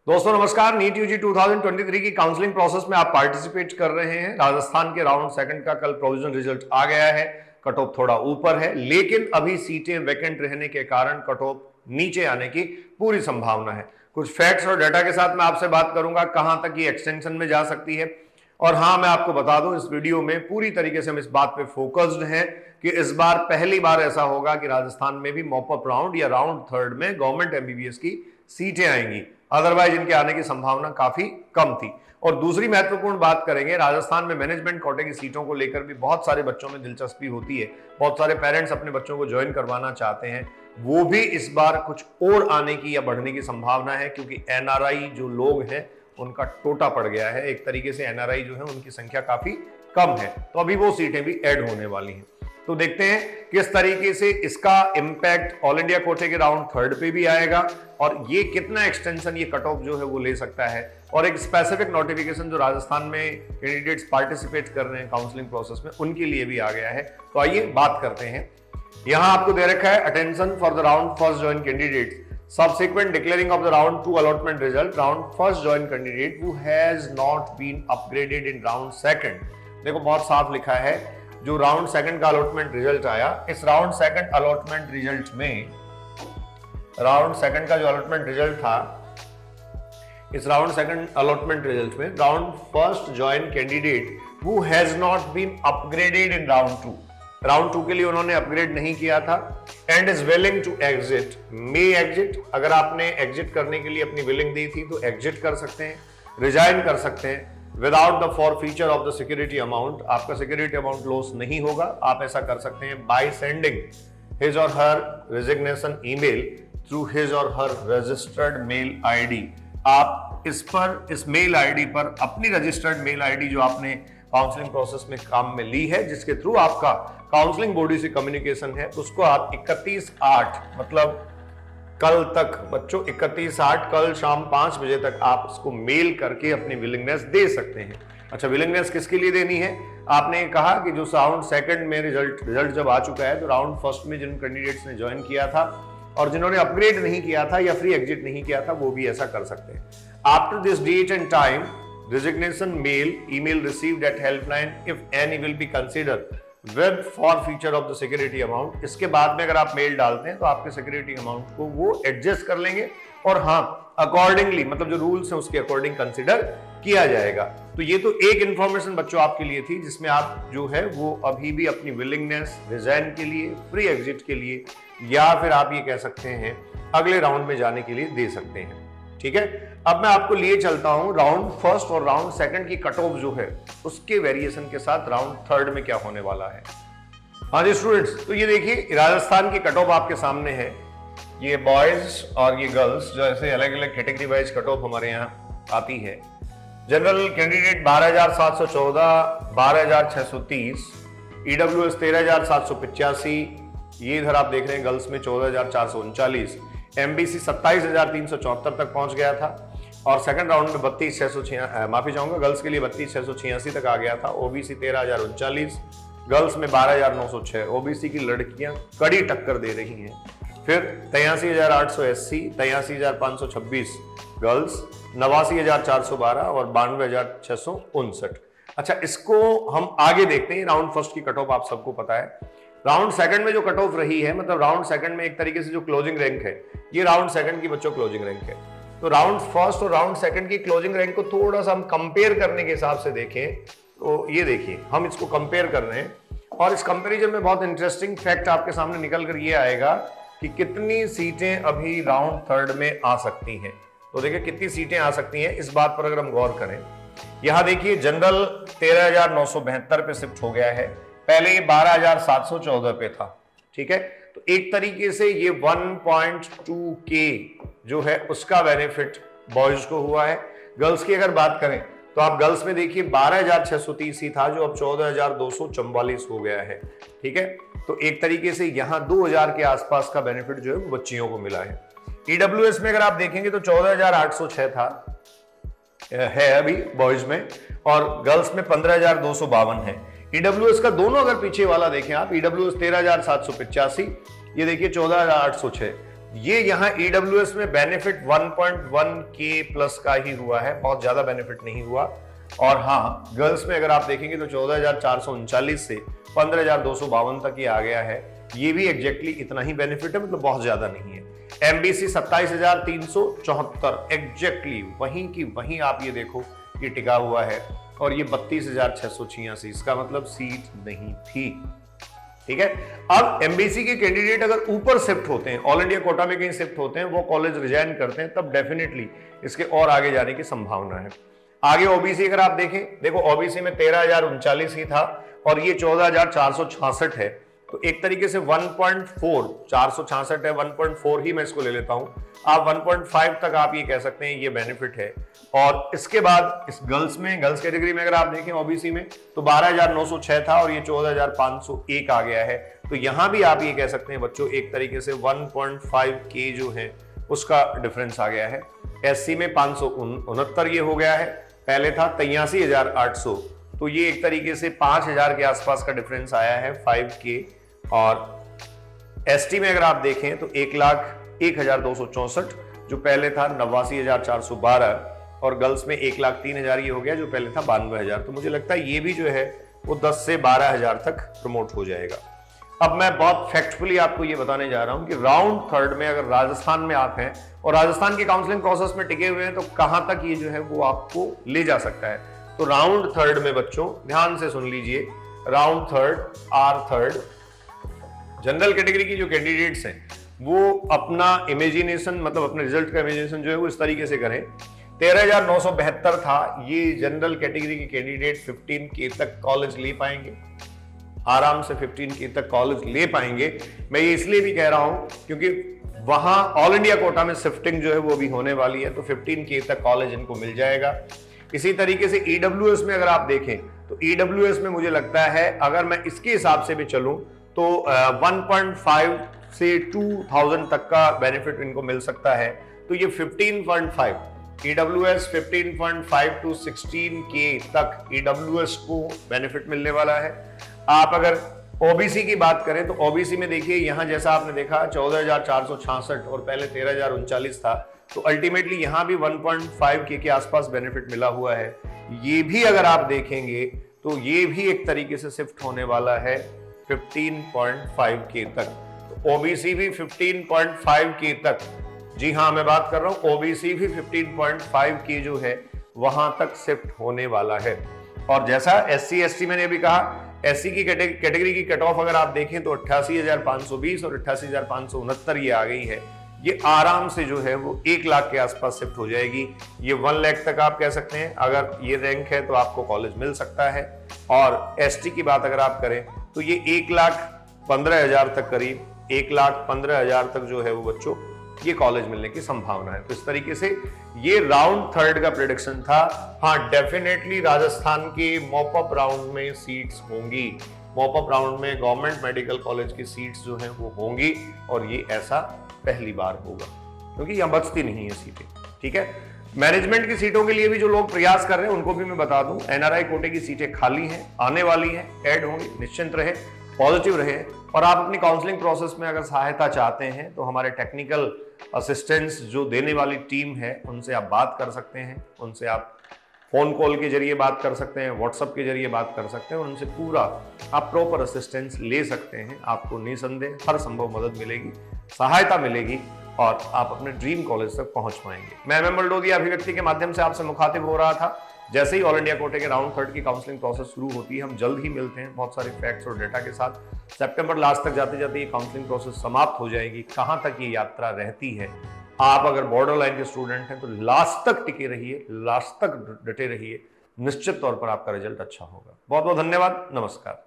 दोस्तों नमस्कार। NEET UG 2023 की काउंसलिंग प्रोसेस में आप पार्टिसिपेट कर रहे हैं। राजस्थान के राउंड सेकंड का कल प्रोविजनल रिजल्ट आ गया है। कट ऑफ थोड़ा ऊपर है, लेकिन अभी सीटें वैकेंट रहने के कारण कट ऑफ नीचे आने की पूरी संभावना है। कुछ फैक्ट्स और डाटा के साथ मैं आपसे बात करूंगा कहां तक ये एक्सटेंशन में जा सकती है। और हाँ, मैं आपको बता दूं, इस वीडियो में पूरी तरीके से हम इस बात पे फोकस्ड हैं कि इस बार पहली बार ऐसा होगा कि राजस्थान में भी मॉप अप राउंड या राउंड थर्ड में गवर्नमेंट एमबीबीएस की सीटें आएंगी। अदरवाइज इनके आने की संभावना काफी कम थी। और दूसरी महत्वपूर्ण बात करेंगे, राजस्थान में मैनेजमेंट कोटे की सीटों को लेकर भी बहुत सारे बच्चों में दिलचस्पी होती है। बहुत सारे पेरेंट्स अपने बच्चों को ज्वाइन करवाना चाहते हैं। वो भी इस बार कुछ और आने की या बढ़ने की संभावना है, क्योंकि एनआरआई जो लोग हैं उनका टोटा पड़ गया है। एक तरीके से एनआरआई जो है उनकी संख्या काफी कम है, तो अभी वो सीटें भी ऐड होने वाली हैं। तो देखते हैं किस तरीके से इसका इंपैक्ट ऑल इंडिया कोटे के राउंड थर्ड पे भी आएगा और ये कितना एक्सटेंशन ये कट ऑफ जो है वो ले सकता है। और एक स्पेसिफिक नोटिफिकेशन जो राजस्थान में कैंडिडेट्स पार्टिसिपेट कर रहे हैं काउंसलिंग प्रोसेस में, उनके लिए भी आ गया है। तो आइए बात करते हैं। यहां आपको दे रखा है attention for the round first join candidate subsequent declaring of the round 2 allotment result, round first join candidate who has not been upgraded in round second। देखो बहुत साफ लिखा है, जो राउंड सेकंड का अलॉटमेंट रिजल्ट आया, इस राउंड सेकंड अलॉटमेंट रिजल्ट में, राउंड सेकंड का जो अलॉटमेंट रिजल्ट था, इस राउंड सेकंड अलॉटमेंट रिजल्ट में round first join candidate who has not been upgraded in round 2, round 2 के लिए उन्होंने अपग्रेड नहीं किया था, and is willing to exit, may exit. अगर आपने एग्जिट करने के लिए अपनी विलिंग दी थी तो एग्जिट कर सकते हैं, रिजाइन कर सकते हैं without the forfeiture of the security amount. आपका सिक्योरिटी अमाउंट लॉस नहीं होगा। आप ऐसा कर सकते हैं बाय सेंडिंग हिज और हर रेजिग्नेशन ईमेल थ्रू हिज और हर रजिस्टर्ड मेल आईडी। आप इस मेल आईडी पर अपनी रजिस्टर्ड मेल आईडी जो आपने काउंसलिंग प्रोसेस में काम में ली है, जिसके थ्रू आपका काउंसलिंग बॉडी से कम्युनिकेशन है, उसको आप 31/8 मतलब कल तक बच्चों, 31/8 कल शाम 5 बजे तक आप उसको मेल करके अपनी विलिंगनेस दे सकते हैं। अच्छा, विलिंगनेस किसके लिए देनी है? आपने कहा कि जो राउंड सेकंड में रिजल्ट जब आ चुका है, तो राउंड फर्स्ट में जिन कैंडिडेट्स ने ज्वाइन किया था और जिन्होंने अपग्रेड नहीं किया था या फ्री एग्जिट नहीं किया था, वो भी ऐसा कर सकते हैं। After this date and time resignation mail email received at helpline if any will be considered with forfeiture of the security amount। इसके बाद में अगर आप मेल डालते हैं तो आपके सिक्योरिटी अमाउंट को वो एडजस्ट कर लेंगे और हाँ, अकॉर्डिंगली, मतलब जो रूल्स हैं उसके अकॉर्डिंग कंसिडर किया जाएगा। तो ये तो एक इंफॉर्मेशन बच्चों आपके लिए थी, जिसमें आप जो है वो अभी भी अपनी विलिंगनेस रिजाइन के लिए, फ्री एग्जिट के लिए, या फिर आप ये कह सकते हैं अगले राउंड में जाने के लिए दे सकते हैं। ठीक है, अब मैं आपको लिए चलता हूं राउंड फर्स्ट और राउंड सेकंड की कट ऑफ जो है उसके वेरिएशन के साथ राउंड थर्ड में क्या होने वाला है। हाँ जी स्टूडेंट्स, तो ये देखिए राजस्थान की कट ऑफ आपके सामने है। ये बॉयज और ये गर्ल्स जो ऐसे अलग अलग कैटेगरी वाइज कट ऑफ हमारे यहाँ आती है। जनरल कैंडिडेट 12,714, 12,630, ईडब्ल्यूएस 13,785, ये इधर आप देख रहे हैं गर्ल्स में 14,439, एमबीसी 27,374 तक पहुंच गया था और सेकंड राउंड में 32,686, माफी चाहूंगा, गर्ल्स के लिए 32,686 तक आ गया था। ओबीसी 13,039, गर्ल्स में 12,906। ओबीसी की लड़कियां कड़ी टक्कर दे रही हैं। फिर 83,800 एससी, 83,526 गर्ल्स, 89,412 और 92,659। अच्छा, इसको हम आगे देखते हैं। राउंड फर्स्ट की कट ऑफ आप सबको पता है। राउंड सेकंड में जो कट ऑफ रही है, मतलब राउंड सेकंड में एक तरीके से जो क्लोजिंग रैंक है, ये राउंड सेकंड की बच्चों क्लोजिंग रैंक है। तो राउंड फर्स्ट और राउंड सेकंड की क्लोजिंग रैंक को थोड़ा सा हम कंपेयर करने के हिसाब से देखें तो ये देखिए, हम इसको कंपेयर कर रहे हैं और इस कंपैरिजन में बहुत इंटरेस्टिंग फैक्ट आपके सामने निकल कर ये आएगा कि कितनी सीटें अभी राउंड थर्ड में आ सकती हैं। तो देखिए कितनी सीटें आ सकती हैं, इस बात पर अगर हम गौर करें, यहां देखिए जनरल 13,972 पे शिफ्ट हो गया है, पहले ये 12,714 पे था। ठीक है, तो एक तरीके से ये 1.2K जो है उसका बेनिफिट बॉयज को हुआ है। गर्ल्स की अगर बात करें तो आप गर्ल्स में देखिए 12,630 ही था, जो अब 14,244 हो गया है। ठीक है, तो एक तरीके से यहां 2,000 के आसपास का बेनिफिट जो है वो बच्चियों को मिला है। ईडब्ल्यूएस में अगर आप देखेंगे तो 14,806 था, है अभी बॉयज में, और गर्ल्स में 15,252 है। ईडब्ल्यूएस का दोनों अगर पीछे वाला देखें आप, ईडब्ल्यूएस 13,785, ये देखिए 14,806, ये यहाँ ईडब्ल्यूएस में बेनिफिट 1.1 के प्लस का ही हुआ है, बहुत ज्यादा बेनिफिट नहीं हुआ। और हाँ, गर्ल्स में अगर आप देखेंगे तो 14,439 से 15,252 तक ये आ गया है। ये भी एग्जैक्टली इतना ही बेनिफिट है, मतलब बहुत ज्यादा नहीं है। एमबीसी 27,374 एग्जैक्टली वहीं की वहीं आप ये देखो ये टिका हुआ है। और ये 32,686, इसका मतलब सीट नहीं थी। ठीक है, अब एमबीसी के कैंडिडेट अगर ऊपर शिफ्ट होते हैं, ऑल इंडिया कोटा में कहीं शिफ्ट होते हैं, वो कॉलेज रिजाइन करते हैं, तब डेफिनेटली इसके और आगे जाने की संभावना है। आगे ओबीसी अगर आप देखें, देखो ओबीसी में 13,039 ही था और ये 14,466 है। तो एक तरीके से 1.4, 466 है, 1.4 ही मैं इसको ले लेता हूं। आप 1.5 तक आप ये कह सकते हैं ये बेनिफिट है। और इसके बाद इस गर्ल्स कैटेगरी में अगर आप देखें ओबीसी में तो 12,906 था और ये 14,501 आ गया है। तो यहां भी आप ये कह सकते हैं बच्चों एक तरीके से 1.5 के जो है उसका डिफरेंस आ गया है। एससी में 569 ये हो गया है, पहले था 83,800। तो ये एक तरीके से 5,000 के आसपास का डिफरेंस आया है 5 के। और एसटी में अगर आप देखें तो 1,01,264 जो पहले था 89,412 और गर्ल्स में 1,03,000 ये हो गया जो पहले था 92,000। तो मुझे लगता है ये भी जो है वो 10 से 12,000 तक प्रमोट हो जाएगा। अब मैं बहुत फैक्टफुली आपको ये बताने जा रहा हूं कि राउंड थर्ड में अगर राजस्थान में आप हैं और राजस्थान की काउंसलिंग प्रोसेस में टिके हुए हैं तो कहां तक ये जो है वो आपको ले जा सकता है। तो राउंड थर्ड में बच्चों ध्यान से सुन लीजिए, round third or third general category की जो कैंडिडेट्स हैं वो अपना इमेजिनेशन, मतलब अपने रिजल्ट का इमेजिनेशन जो है वो इस तरीके से करें। 13,972 था, ये जनरल कैटेगरी के कैंडिडेट 15K तक कॉलेज ले पाएंगे, आराम से 15K तक कॉलेज ले पाएंगे। मैं ये इसलिए भी कह रहा हूं क्योंकि वहां ऑल इंडिया कोटा में शिफ्टिंग जो है वो भी होने वाली है, तो 15K तक कॉलेज इनको मिल जाएगा। इसी तरीके से ईडब्ल्यूएस में अगर आप देखें तो ईडब्ल्यूएस में मुझे लगता है अगर मैं इसके हिसाब से भी चलूं तो 1.5 से 2,000 तक का बेनिफिट इनको मिल सकता है। तो ये 15.5 ईडब्ल्यूएस 15.5 टू 16K तक ईडब्ल्यूएस को बेनिफिट मिलने वाला है। आप अगर ओबीसी की बात करें तो ओबीसी में देखिए यहां जैसा आपने देखा 14,466 और pहले 13,039 था, तो अल्टीमेटली यहां भी 1.5K के आसपास बेनिफिट मिला हुआ है। ये भी अगर आप देखेंगे तो ये भी एक तरीके से शिफ्ट होने वाला है 15.5K तक। तो ओबीसी भी 15.5K तक, जी हां मैं बात कर रहा हूं ओबीसी भी 15.5K जो है वहां तक शिफ्ट होने वाला है। और जैसा एससी एसटी मैंने अभी कहा, एससी की कैटेगरी की कट ऑफ अगर आप देखें तो 88,520 और 88,569 ये आ गई है। ये आराम से जो है वो 1 लाख के आसपास शिफ्ट हो जाएगी। ये 1 लाख तक आप कह सकते हैं अगर ये रैंक है तो आपको कॉलेज मिल सकता है। और एसटी की बात अगर आप करें तो ये 1,15,000 तक, करीब 1,15,000 तक जो है वो बच्चों ये कॉलेज मिलने की संभावना है। तो इस तरीके से ये राउंड थर्ड का प्रेडिक्शन था। हाँ, डेफिनेटली राजस्थान के मॉपअप राउंड में सीट्स होंगी, मॉपअप राउंड में गवर्नमेंट मेडिकल कॉलेज की सीट्स जो हैं वो होंगी और ये ऐसा पहली बार होगा क्योंकि यहां बचती नहीं है सीटें। ठीक है, मैनेजमेंट की सीटों के लिए भी जो लोग प्रयास कर रहे हैं उनको भी मैं बता दूं, एनआरआई कोटे की सीटें खाली हैं, आने वाली हैं, ऐड होंगी, निश्चिंत रहे, पॉजिटिव रहे। और आप अपनी काउंसलिंग प्रोसेस में अगर सहायता चाहते हैं तो हमारे टेक्निकल असिस्टेंस जो देने वाली टीम है उनसे आप बात कर सकते हैं, उनसे आप फोन कॉल के जरिए बात कर सकते हैं, व्हाट्सएप के जरिए बात कर सकते हैं और उनसे पूरा आप प्रॉपर असिस्टेंस ले सकते हैं। आपको निसंदेह हर संभव मदद मिलेगी, सहायता मिलेगी और आप अपने ड्रीम कॉलेज तक पहुंच पाएंगे। मैं एमएम बलडोदिया अभिव्यक्ति के माध्यम से आपसे मुखातिब हो रहा था। जैसे ही ऑल इंडिया कोटे के राउंड थर्ड की काउंसलिंग प्रोसेस शुरू होती है हम जल्द ही मिलते हैं बहुत सारे फैक्ट्स और डेटा के साथ। सितंबर लास्ट तक जाते जाते ये काउंसलिंग प्रोसेस समाप्त हो जाएगी। कहां तक ये यात्रा रहती है, आप अगर बॉर्डर लाइन के स्टूडेंट हैं तो लास्ट तक टिके रहिए, लास्ट तक डटे रहिए, निश्चित तौर पर आपका रिजल्ट अच्छा होगा। बहुत बहुत धन्यवाद, नमस्कार।